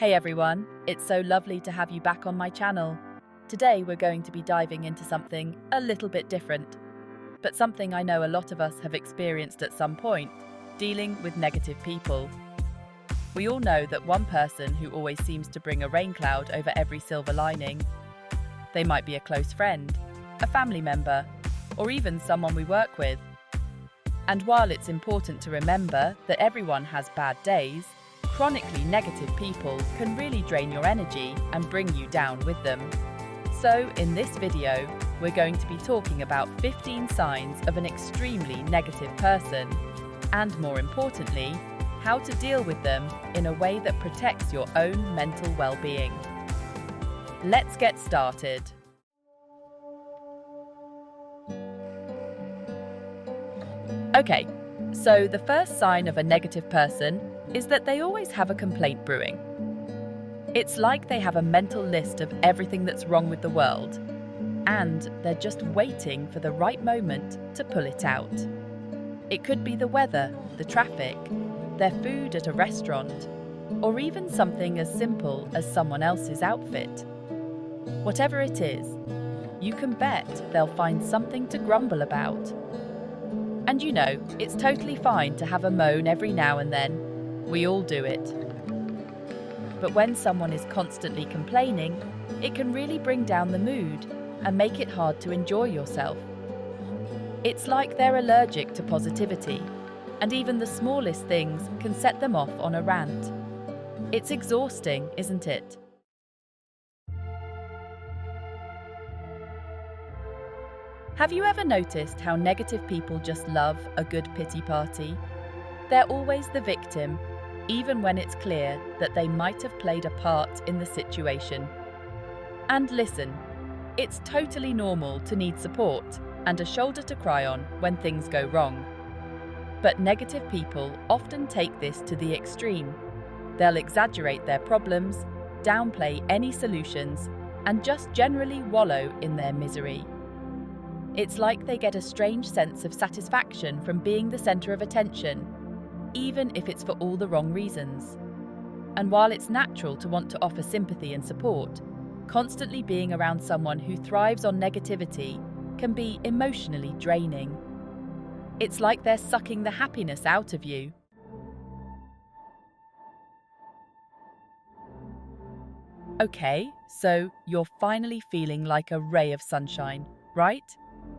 Hey everyone, it's so lovely to have you back on my channel. Today we're going to be diving into something a little bit different, but something I know a lot of us have experienced at some point, dealing with negative people. We all know that one person who always seems to bring a rain cloud over every silver lining. They might be a close friend, a family member, or even someone we work with. And while it's important to remember that everyone has bad days, chronically negative people can really drain your energy and bring you down with them. So in this video, we're going to be talking about 15 signs of an extremely negative person, and more importantly, how to deal with them in a way that protects your own mental well-being. Let's get started. Okay, so the first sign of a negative person is that they always have a complaint brewing. It's like they have a mental list of everything that's wrong with the world, and they're just waiting for the right moment to pull it out. It could be the weather, the traffic, their food at a restaurant, or even something as simple as someone else's outfit. Whatever it is, you can bet they'll find something to grumble about. And you know, it's totally fine to have a moan every now and then. We all do it. But when someone is constantly complaining, it can really bring down the mood and make it hard to enjoy yourself. It's like they're allergic to positivity, and even the smallest things can set them off on a rant. It's exhausting, isn't it? Have you ever noticed how negative people just love a good pity party? They're always the victim, even when it's clear that they might have played a part in the situation. And listen, it's totally normal to need support and a shoulder to cry on when things go wrong. But negative people often take this to the extreme. They'll exaggerate their problems, downplay any solutions, and just generally wallow in their misery. It's like they get a strange sense of satisfaction from being the center of attention, even if it's for all the wrong reasons. And while it's natural to want to offer sympathy and support, constantly being around someone who thrives on negativity can be emotionally draining. It's like they're sucking the happiness out of you. Okay, so you're finally feeling like a ray of sunshine, right?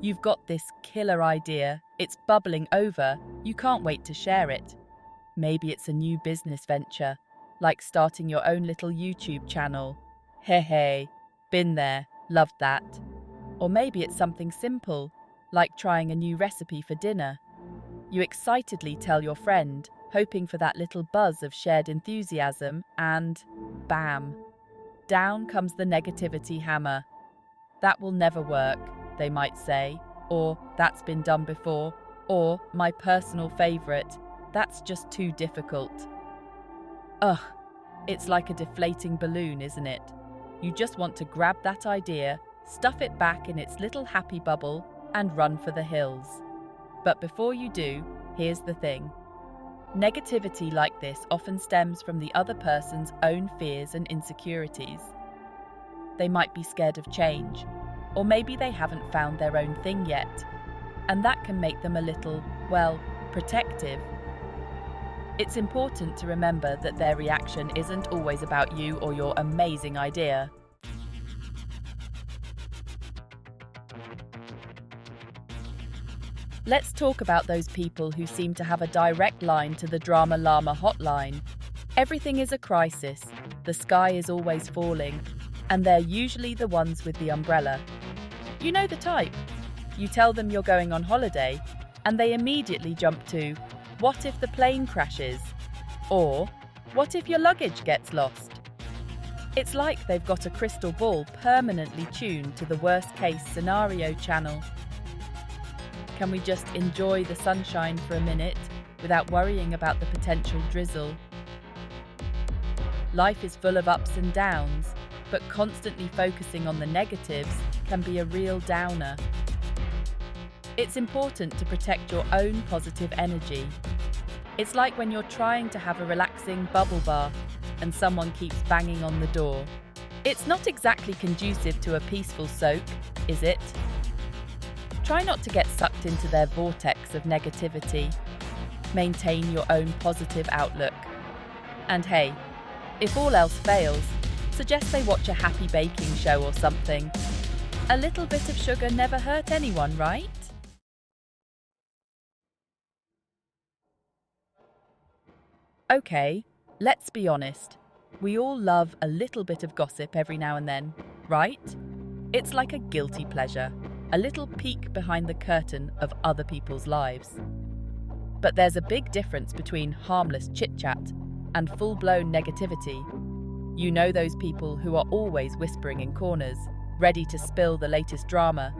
You've got this killer idea, it's bubbling over, you can't wait to share it. Maybe it's a new business venture, like starting your own little YouTube channel. Hey, been there, loved that. Or maybe it's something simple, like trying a new recipe for dinner. You excitedly tell your friend, hoping for that little buzz of shared enthusiasm, and bam! Down comes the negativity hammer. That will never work, they might say, or that's been done before, or my personal favourite, that's just too difficult. Ugh, it's like a deflating balloon, isn't it? You just want to grab that idea, stuff it back in its little happy bubble, and run for the hills. But before you do, here's the thing. Negativity like this often stems from the other person's own fears and insecurities. They might be scared of change, or maybe they haven't found their own thing yet, and that can make them a little, well, protective. It's important to remember that their reaction isn't always about you or your amazing idea. Let's talk about those people who seem to have a direct line to the Drama Llama hotline. Everything is a crisis, the sky is always falling, and they're usually the ones with the umbrella. You know the type. You tell them you're going on holiday, and they immediately jump to, what if the plane crashes? Or, what if your luggage gets lost? It's like they've got a crystal ball permanently tuned to the worst-case scenario channel. Can we just enjoy the sunshine for a minute without worrying about the potential drizzle? Life is full of ups and downs, but constantly focusing on the negatives can be a real downer. It's important to protect your own positive energy. It's like when you're trying to have a relaxing bubble bath. and someone keeps banging on the door. It's not exactly conducive to a peaceful soak, is it? Try not to get sucked into their vortex of negativity. Maintain your own positive outlook. And hey, if all else fails, suggest they watch a happy baking show or something. A little bit of sugar never hurt anyone, right? Okay, let's be honest. We all love a little bit of gossip every now and then, right? It's like a guilty pleasure, a little peek behind the curtain of other people's lives. But there's a big difference between harmless chit-chat and full-blown negativity. You know those people who are always whispering in corners, ready to spill the latest drama.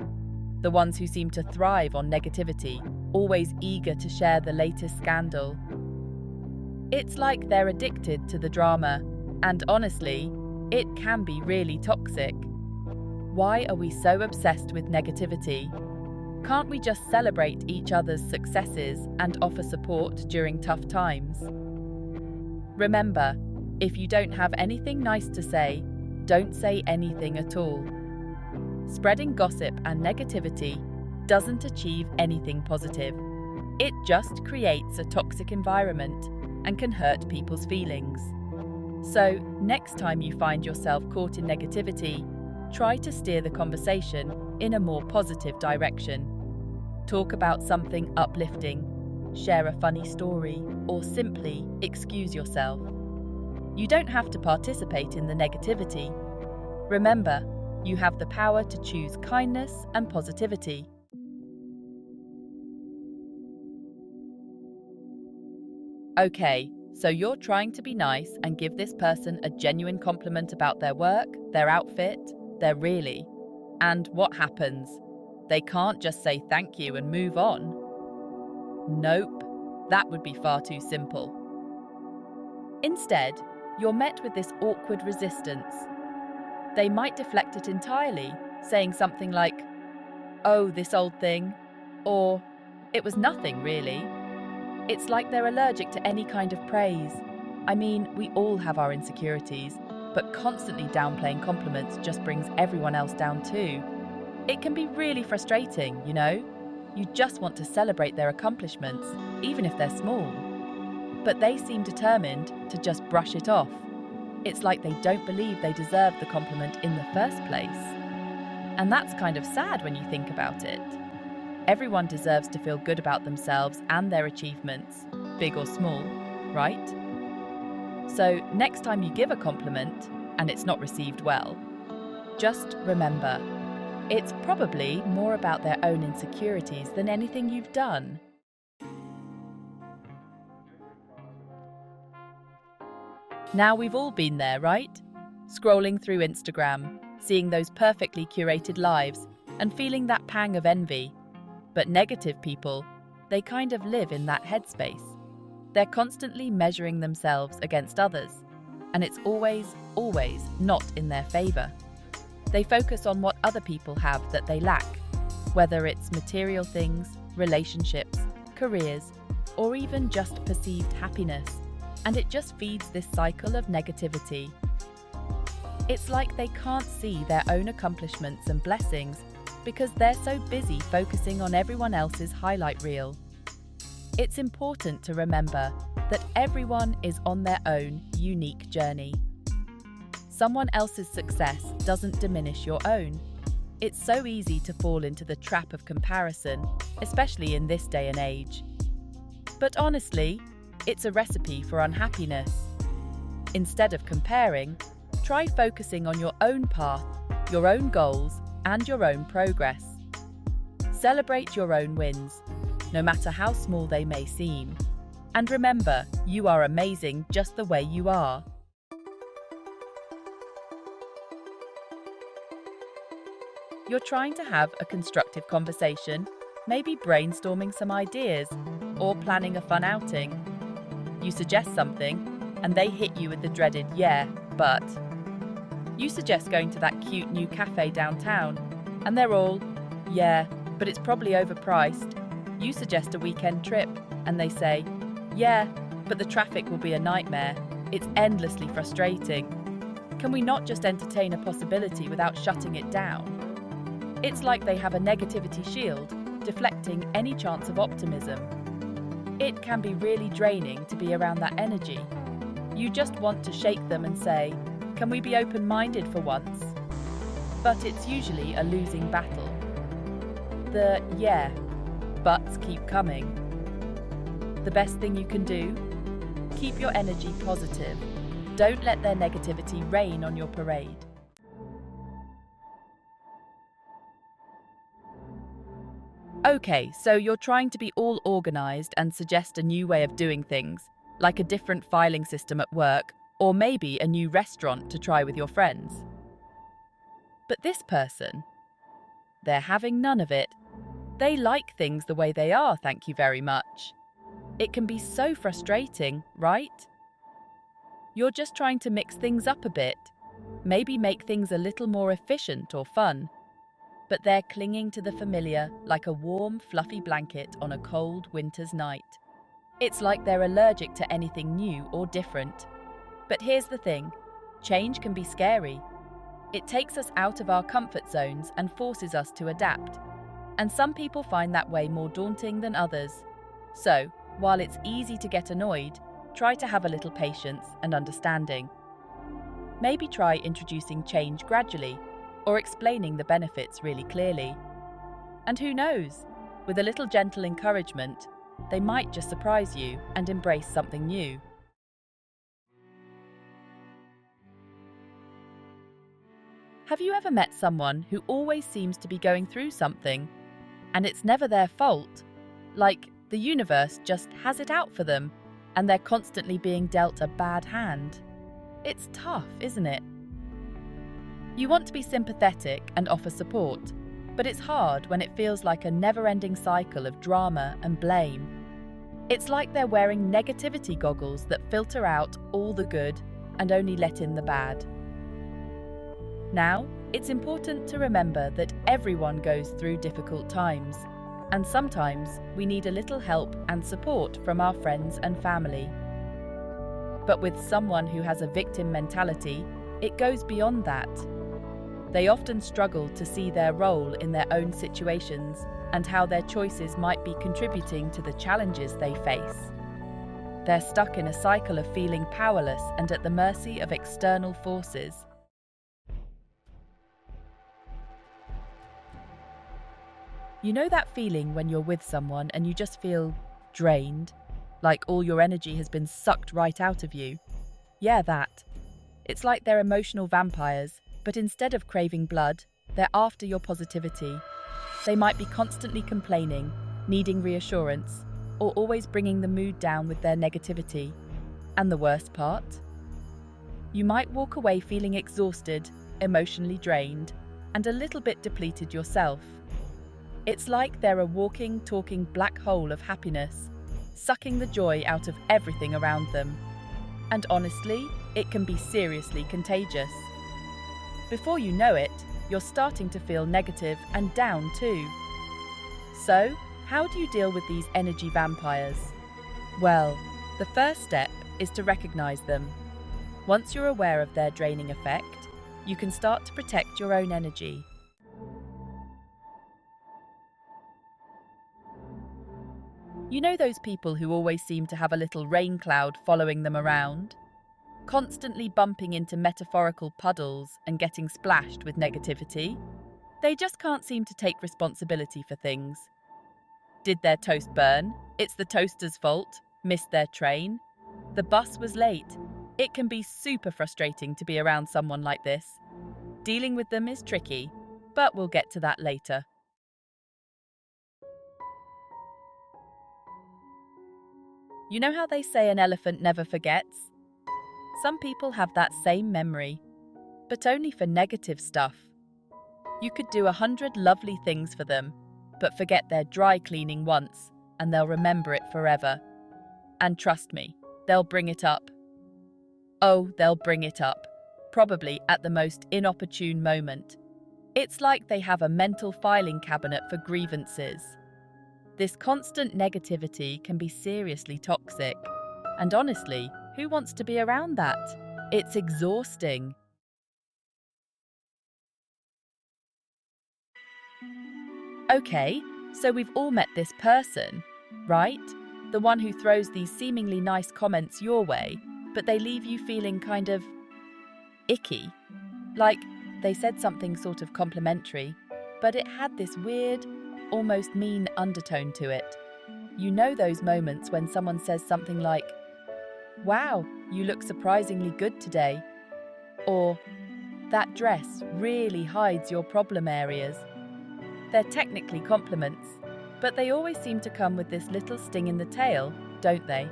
The ones who seem to thrive on negativity, always eager to share the latest scandal. It's like they're addicted to the drama, and honestly, it can be really toxic. Why are we so obsessed with negativity? Can't we just celebrate each other's successes and offer support during tough times? Remember, if you don't have anything nice to say, don't say anything at all. Spreading gossip and negativity doesn't achieve anything positive. It just creates a toxic environment and can hurt people's feelings. So, next time you find yourself caught in negativity, try to steer the conversation in a more positive direction. Talk about something uplifting, share a funny story, or simply excuse yourself. You don't have to participate in the negativity. Remember, you have the power to choose kindness and positivity. Okay, so you're trying to be nice and give this person a genuine compliment about their work, their outfit, their really. And what happens? They can't just say thank you and move on. Nope, that would be far too simple. Instead, you're met with this awkward resistance. They might deflect it entirely, saying something like, "Oh, this old thing," or "It was nothing, really." It's like they're allergic to any kind of praise. I mean, we all have our insecurities, but constantly downplaying compliments just brings everyone else down too. It can be really frustrating, you know? You just want to celebrate their accomplishments, even if they're small. But they seem determined to just brush it off. It's like they don't believe they deserve the compliment in the first place. And that's kind of sad when you think about it. Everyone deserves to feel good about themselves and their achievements, big or small, right? So next time you give a compliment and it's not received well, just remember, it's probably more about their own insecurities than anything you've done. Now we've all been there, right? Scrolling through Instagram, seeing those perfectly curated lives, and feeling that pang of envy. But negative people, they kind of live in that headspace. They're constantly measuring themselves against others, and it's always not in their favor. They focus on what other people have that they lack, whether it's material things, relationships, careers, or even just perceived happiness, and it just feeds this cycle of negativity. It's like they can't see their own accomplishments and blessings because they're so busy focusing on everyone else's highlight reel. It's important to remember that everyone is on their own unique journey. Someone else's success doesn't diminish your own. It's so easy to fall into the trap of comparison, especially in this day and age. But honestly, it's a recipe for unhappiness. Instead of comparing, try focusing on your own path, your own goals, and your own progress. Celebrate your own wins, no matter how small they may seem. And remember, you are amazing just the way you are. You're trying to have a constructive conversation, maybe brainstorming some ideas, or planning a fun outing. You suggest something, and they hit you with the dreaded "yeah, but." You suggest going to that cute new cafe downtown, and they're all, "Yeah, but it's probably overpriced." You suggest a weekend trip, and they say, "Yeah, but the traffic will be a nightmare." It's endlessly frustrating. Can we not just entertain a possibility without shutting it down? It's like they have a negativity shield, deflecting any chance of optimism. It can be really draining to be around that energy. You just want to shake them and say, "Can we be open-minded for once?" But it's usually a losing battle. The "yeah, buts" keep coming. The best thing you can do? Keep your energy positive. Don't let their negativity rain on your parade. Okay, so you're trying to be all organized and suggest a new way of doing things, like a different filing system at work, or maybe a new restaurant to try with your friends. But this person, they're having none of it. They like things the way they are, thank you very much. It can be so frustrating, right? You're just trying to mix things up a bit, maybe make things a little more efficient or fun. But they're clinging to the familiar like a warm, fluffy blanket on a cold winter's night. It's like they're allergic to anything new or different. But here's the thing, change can be scary. It takes us out of our comfort zones and forces us to adapt. And some people find that way more daunting than others. So, while it's easy to get annoyed, try to have a little patience and understanding. Maybe try introducing change gradually, or explaining the benefits really clearly. And who knows, with a little gentle encouragement, they might just surprise you and embrace something new. Have you ever met someone who always seems to be going through something, and it's never their fault? Like the universe just has it out for them, and they're constantly being dealt a bad hand. It's tough, isn't it? You want to be sympathetic and offer support, but it's hard when it feels like a never-ending cycle of drama and blame. It's like they're wearing negativity goggles that filter out all the good and only let in the bad. Now, it's important to remember that everyone goes through difficult times, and sometimes we need a little help and support from our friends and family. But with someone who has a victim mentality, it goes beyond that. They often struggle to see their role in their own situations and how their choices might be contributing to the challenges they face. They're stuck in a cycle of feeling powerless and at the mercy of external forces. You know that feeling when you're with someone and you just feel drained, like all your energy has been sucked right out of you? Yeah, that. It's like they're emotional vampires, but instead of craving blood, they're after your positivity. They might be constantly complaining, needing reassurance, or always bringing the mood down with their negativity. And the worst part? You might walk away feeling exhausted, emotionally drained, and a little bit depleted yourself. It's like they're a walking, talking black hole of happiness, sucking the joy out of everything around them. And honestly, it can be seriously contagious. Before you know it, you're starting to feel negative and down too. So, how do you deal with these energy vampires? Well, the first step is to recognize them. Once you're aware of their draining effect, you can start to protect your own energy. You know those people who always seem to have a little rain cloud following them around? Constantly bumping into metaphorical puddles and getting splashed with negativity? They just can't seem to take responsibility for things. Did their toast burn? It's the toaster's fault. Missed their train? The bus was late. It can be super frustrating to be around someone like this. Dealing with them is tricky, but we'll get to that later. You know how they say an elephant never forgets? Some people have that same memory, but only for negative stuff. You could do 100 lovely things for them, but forget their dry cleaning once, and they'll remember it forever. And trust me, they'll bring it up. Oh, they'll bring it up, probably at the most inopportune moment. It's like they have a mental filing cabinet for grievances. This constant negativity can be seriously toxic. And honestly, Who wants to be around that? It's exhausting. Okay, so we've all met this person, right? The one who throws these seemingly nice comments your way, but they leave you feeling kind of icky. Like they said something sort of complimentary, but it had this weird, almost mean undertone to it. You know those moments when someone says something like, "Wow, you look surprisingly good today," or "That dress really hides your problem areas." They're technically compliments, but they always seem to come with this little sting in the tail, don't they?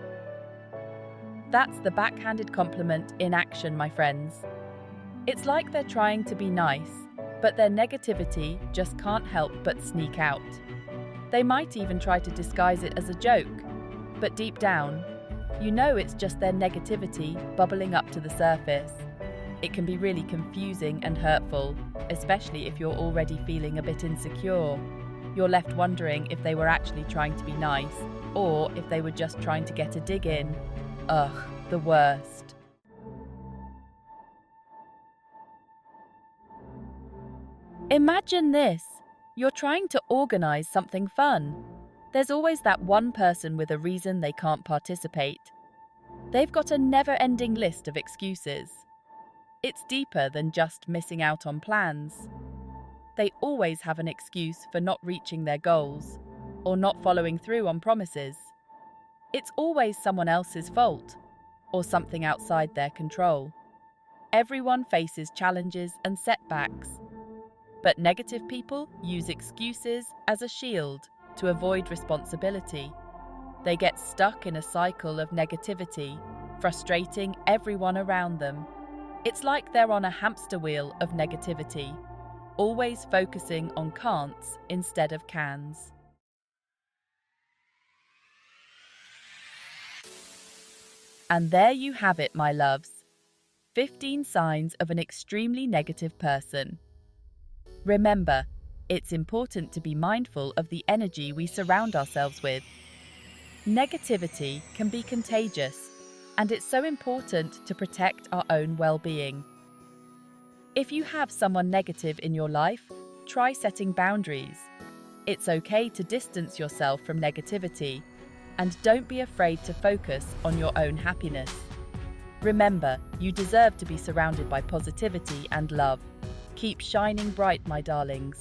That's the backhanded compliment in action, my friends. It's like they're trying to be nice, but their negativity just can't help but sneak out. They might even try to disguise it as a joke, but deep down, you know it's just their negativity bubbling up to the surface. It can be really confusing and hurtful, especially if you're already feeling a bit insecure. You're left wondering if they were actually trying to be nice, or if they were just trying to get a dig in. Ugh, the worst. Imagine this. You're trying to organize something fun. There's always that one person with a reason they can't participate. They've got a never-ending list of excuses. It's deeper than just missing out on plans. They always have an excuse for not reaching their goals or not following through on promises. It's always someone else's fault or something outside their control. Everyone faces challenges and setbacks, but negative people use excuses as a shield to avoid responsibility. They get stuck in a cycle of negativity, frustrating everyone around them. It's like they're on a hamster wheel of negativity, always focusing on can'ts instead of cans. And there you have it, my loves. 15 signs of an extremely negative person. Remember, it's important to be mindful of the energy we surround ourselves with. Negativity can be contagious, and it's so important to protect our own well-being. If you have someone negative in your life, try setting boundaries. It's okay to distance yourself from negativity, and don't be afraid to focus on your own happiness. Remember, you deserve to be surrounded by positivity and love. Keep shining bright, my darlings.